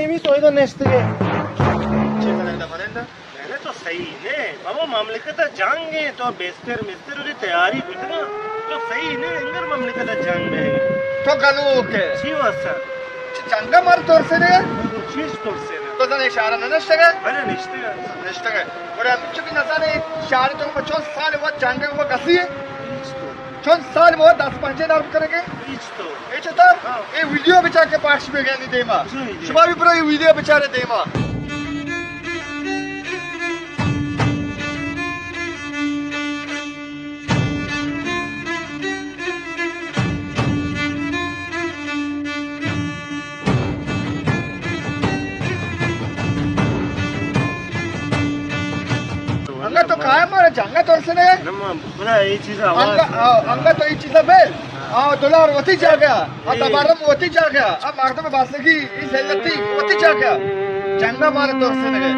मी तो इधर नेस्ते मैंने तो सही है बाबा mamlakata जाएंगे तो बेस्तर मिस्तर उरी तैयारी बितना तो सही ने इंगर mamlakata जांग में तो गलू के चीवासा चंगा मार तोरसेने चीज तोरसेने तो जाने इशारा नष्टगे बरे निश्चित नष्टगे और अब चुकी नसाने इशारे तो 50 साल वो चंगा वो कसी है 50 साल वो 10-15 दार करेंगे ये चता ये वीडियो बचा के पार्ट्स में गए नहीं देमा सुबह भी पूरा ये वीडियो बेचारे देमा अंगा तो काय मारे जंगा तोरसेने नम्मा बड़ा ये चीज आवाज अंगा तो ये चीज बेल $1 होती जा गया आता बारम होती जा गया अब मारते में बात लगी इस हेलती होती जा गया जंगा मारे तोरसेने